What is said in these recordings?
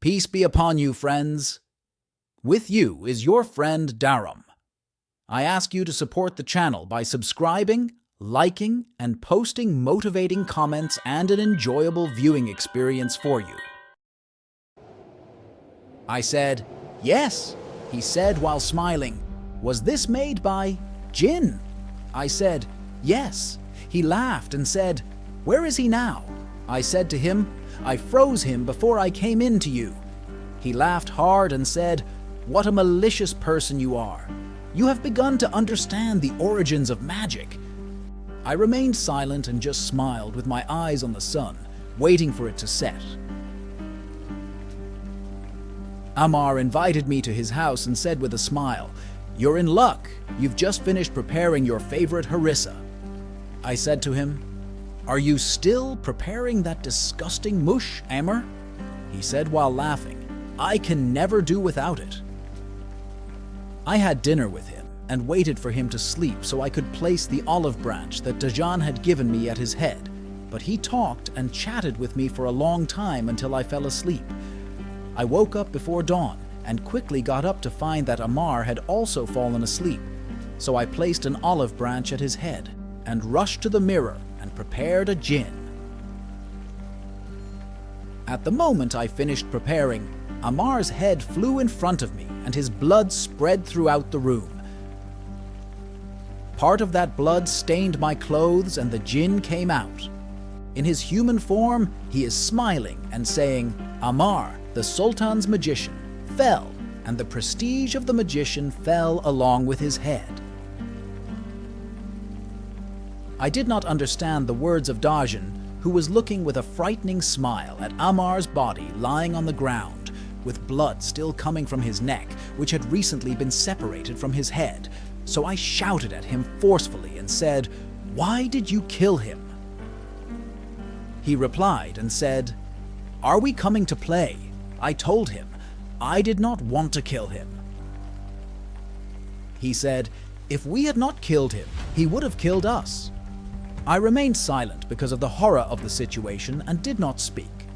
Peace be upon you, friends. With you is your friend Darum. I ask you to support the channel by subscribing, liking, and posting motivating comments and an enjoyable viewing experience for you. I said, "Yes," he said while smiling. "Was this made by Jinn?" I said, "Yes." He laughed and said, "Where is he now?" I said to him, "I froze him before I came in to you." He laughed hard and said, "What a malicious person you are. You have begun to understand the origins of magic." I remained silent and just smiled with my eyes on the sun, waiting for it to set. Ammar invited me to his house and said with a smile, "You're in luck. You've just finished preparing your favorite harissa." I said to him, "Are you still preparing that disgusting mush, Ammar?" He said while laughing, "I can never do without it." I had dinner with him and waited for him to sleep so I could place the olive branch that Dajan had given me at his head, but he talked and chatted with me for a long time until I fell asleep. I woke up before dawn and quickly got up to find that Ammar had also fallen asleep, so I placed an olive branch at his head and rushed to the mirror and prepared a jinn. At the moment I finished preparing, Ammar's head flew in front of me and his blood spread throughout the room. Part of that blood stained my clothes and the jinn came out. In his human form, he is smiling and saying, "Ammar, the Sultan's magician, fell, and the prestige of the magician fell along with his head." I did not understand the words of Dajan, who was looking with a frightening smile at Ammar's body lying on the ground, with blood still coming from his neck, which had recently been separated from his head. So I shouted at him forcefully and said, "Why did you kill him?" He replied and said, "Are we coming to play?" I told him, I did not want to kill him. He said, "If we had not killed him, he would have killed us." I remained silent because of the horror of the situation and did not speak.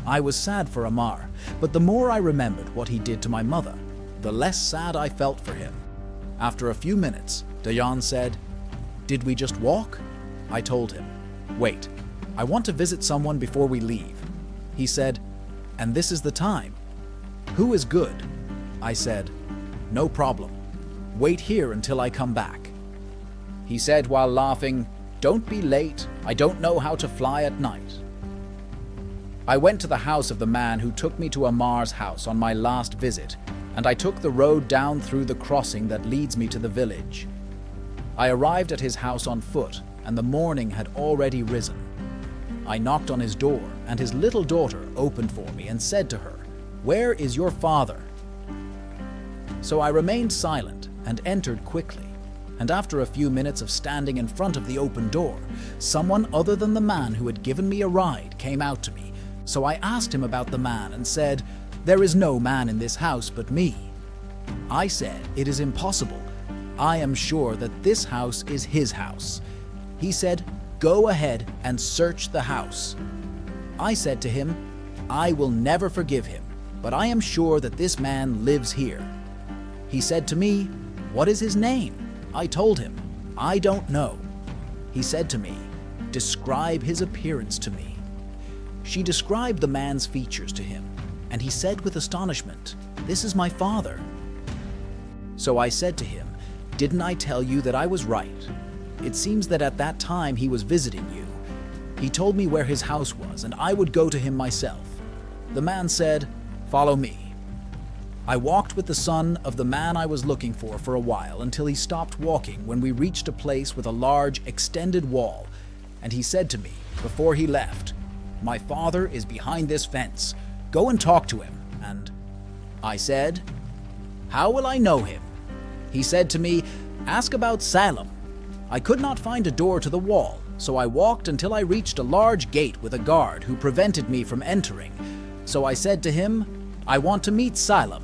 I was sad for Ammar, but the more I remembered what he did to my mother, the less sad I felt for him. After a few minutes, Dayan said, "Did we just walk?" I told him, "Wait, I want to visit someone before we leave." He said, "And this is the time. Who is good?" I said, "No problem. Wait here until I come back." He said while laughing, "Don't be late. I don't know how to fly at night." I went to the house of the man who took me to Ammar's house on my last visit, and I took the road down through the crossing that leads me to the village. I arrived at his house on foot, and the morning had already risen. I knocked on his door, and his little daughter opened for me and said to her, "Where is your father?" So I remained silent and entered quickly, and after a few minutes of standing in front of the open door, someone other than the man who had given me a ride came out to me. So I asked him about the man and said, "There is no man in this house but me." I said, "It is impossible. I am sure that this house is his house." He said, "Go ahead and search the house." I said to him, "I will never forgive him, but I am sure that this man lives here." He said to me, "What is his name?" I told him, "I don't know." He said to me, "Describe his appearance to me." She described the man's features to him, and he said with astonishment, "This is my father." So I said to him, "Didn't I tell you that I was right? It seems that at that time he was visiting you. He told me where his house was, and I would go to him myself." The man said, "Follow me." I walked with the son of the man I was looking for a while until he stopped walking when we reached a place with a large, extended wall, and he said to me, before he left, "My father is behind this fence. Go and talk to him." And I said, "How will I know him?" He said to me, "Ask about Salem." I could not find a door to the wall, so I walked until I reached a large gate with a guard who prevented me from entering. So I said to him, "I want to meet Salem."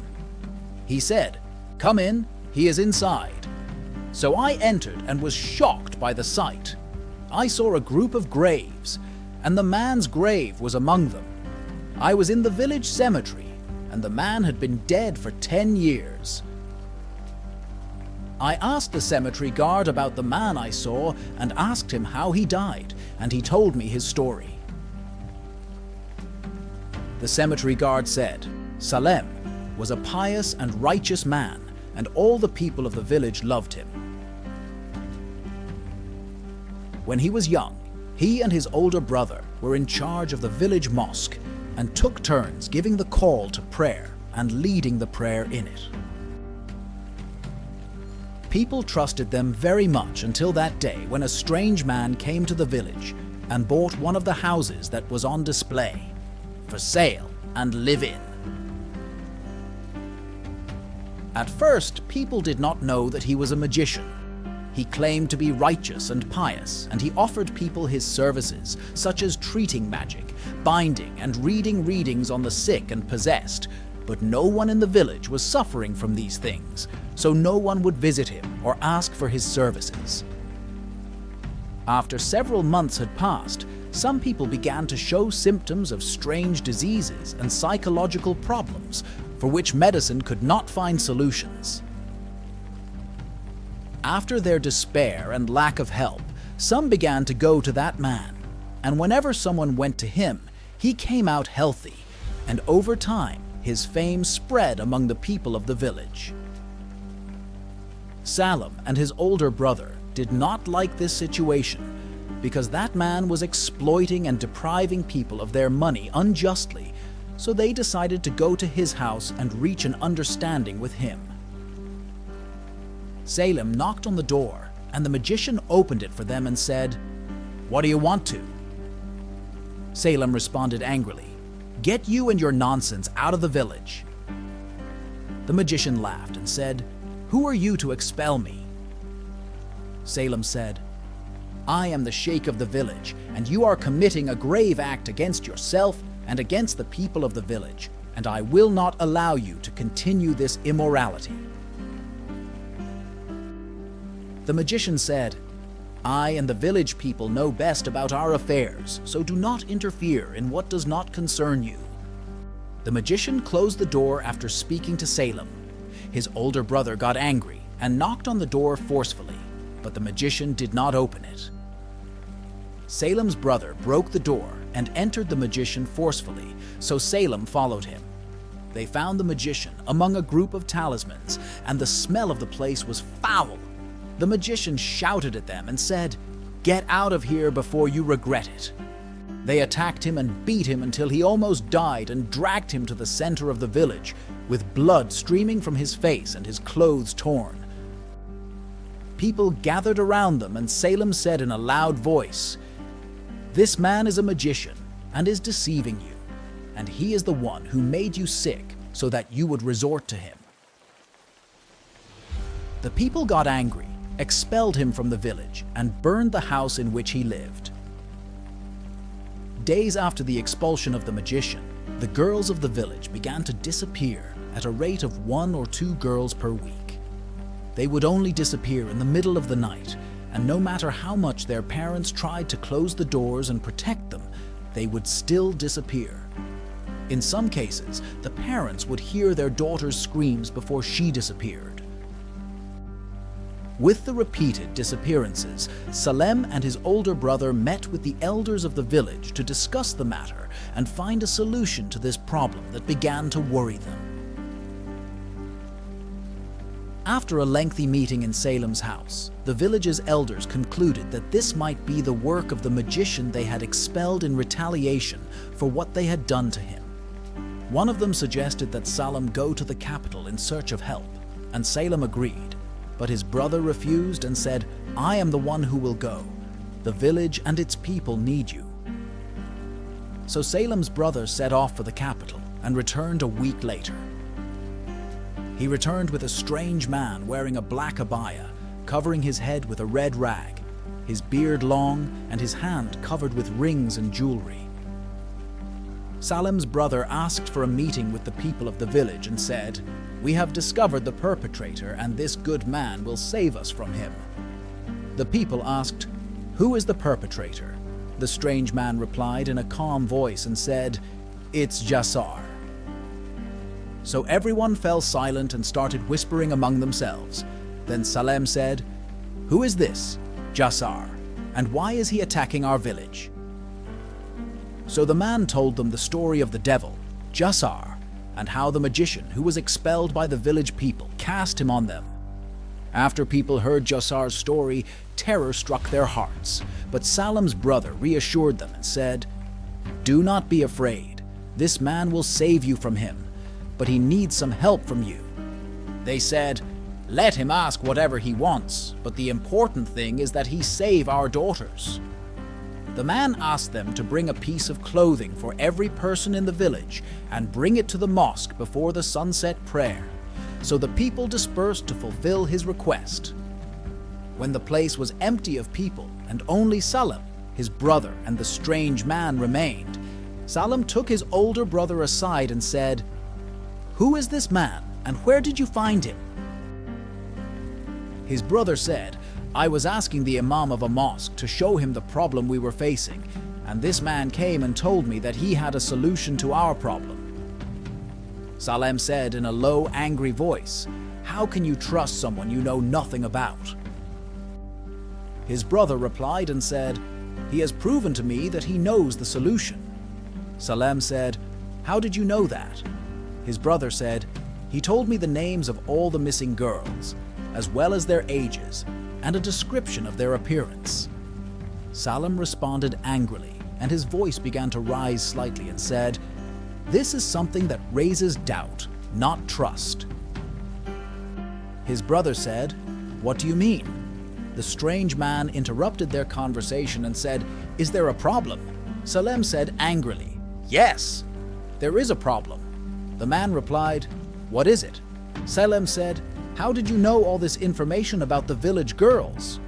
He said, "Come in, he is inside." So I entered and was shocked by the sight. I saw a group of graves, and the man's grave was among them. I was in the village cemetery, and the man had been dead for 10 years. I asked the cemetery guard about the man I saw and asked him how he died, and he told me his story. The cemetery guard said, Salem was a pious and righteous man, and all the people of the village loved him. When he was young, he and his older brother were in charge of the village mosque and took turns giving the call to prayer and leading the prayer in it. People trusted them very much until that day when a strange man came to the village and bought one of the houses that was on display, for sale and live in. At first, people did not know that he was a magician. He claimed to be righteous and pious, and he offered people his services, such as treating magic, binding and reading readings on the sick and possessed. But no one in the village was suffering from these things, so no one would visit him or ask for his services. After several months had passed, some people began to show symptoms of strange diseases and psychological problems for which medicine could not find solutions. After their despair and lack of help, some began to go to that man, and whenever someone went to him, he came out healthy, and over time, his fame spread among the people of the village. Salem and his older brother did not like this situation because that man was exploiting and depriving people of their money unjustly, so they decided to go to his house and reach an understanding with him. Salem knocked on the door, and the magician opened it for them and said, "What do you want to?" Salem responded angrily, "Get you and your nonsense out of the village." The magician laughed and said, "Who are you to expel me?" Salem said, "I am the sheikh of the village, and you are committing a grave act against yourself and against the people of the village, and I will not allow you to continue this immorality." The magician said, "I and the village people know best about our affairs, so do not interfere in what does not concern you." The magician closed the door after speaking to Salem. His older brother got angry and knocked on the door forcefully, but the magician did not open it. Salem's brother broke the door and entered the magician forcefully, so Salem followed him. They found the magician among a group of talismans, and the smell of the place was foul. The magician shouted at them and said, "Get out of here before you regret it." They attacked him and beat him until he almost died and dragged him to the center of the village, with blood streaming from his face and his clothes torn. People gathered around them, and Salem said in a loud voice, "This man is a magician and is deceiving you, and he is the one who made you sick so that you would resort to him." The people got angry, expelled him from the village, and burned the house in which he lived. Days after the expulsion of the magician, the girls of the village began to disappear at a rate of 1 or 2 girls per week. They would only disappear in the middle of the night, and no matter how much their parents tried to close the doors and protect them, they would still disappear. In some cases, the parents would hear their daughter's screams before she disappeared. With the repeated disappearances, Salem and his older brother met with the elders of the village to discuss the matter and find a solution to this problem that began to worry them. After a lengthy meeting in Salem's house, the village's elders concluded that this might be the work of the magician they had expelled in retaliation for what they had done to him. One of them suggested that Salem go to the capital in search of help, and Salem agreed. But his brother refused and said, "I am the one who will go. The village and its people need you." So Salem's brother set off for the capital and returned a week later. He returned with a strange man wearing a black abaya, covering his head with a red rag, his beard long and his hand covered with rings and jewelry. Salem's brother asked for a meeting with the people of the village and said, "We have discovered the perpetrator, and this good man will save us from him." The people asked, "Who is the perpetrator?" The strange man replied in a calm voice and said, "It's Jassar." So everyone fell silent and started whispering among themselves. Then Salem said, "Who is this, Jassar, and why is he attacking our village?" So the man told them the story of the devil, Jassar, and how the magician who was expelled by the village people cast him on them. After people heard Jassar's story, terror struck their hearts, but Salem's brother reassured them and said, "Do not be afraid. This man will save you from him, but he needs some help from you." They said, "Let him ask whatever he wants, but the important thing is that he save our daughters." The man asked them to bring a piece of clothing for every person in the village and bring it to the mosque before the sunset prayer. So the people dispersed to fulfill his request. When the place was empty of people and only Salem, his brother, and the strange man remained, Salem took his older brother aside and said, "Who is this man, and where did you find him?" His brother said, "I was asking the imam of a mosque to show him the problem we were facing, and this man came and told me that he had a solution to our problem." Salem said in a low, angry voice, "How can you trust someone you know nothing about?" His brother replied and said, "He has proven to me that he knows the solution." Salem said, "How did you know that?" His brother said, "He told me the names of all the missing girls, as well as their ages, and a description of their appearance." Salem responded angrily, and his voice began to rise slightly and said, "This is something that raises doubt, not trust." His brother said, "What do you mean?" The strange man interrupted their conversation and said, "Is there a problem?" Salem said angrily, "Yes, there is a problem." The man replied, "What is it?" Salem said, "How did you know all this information about the village girls?"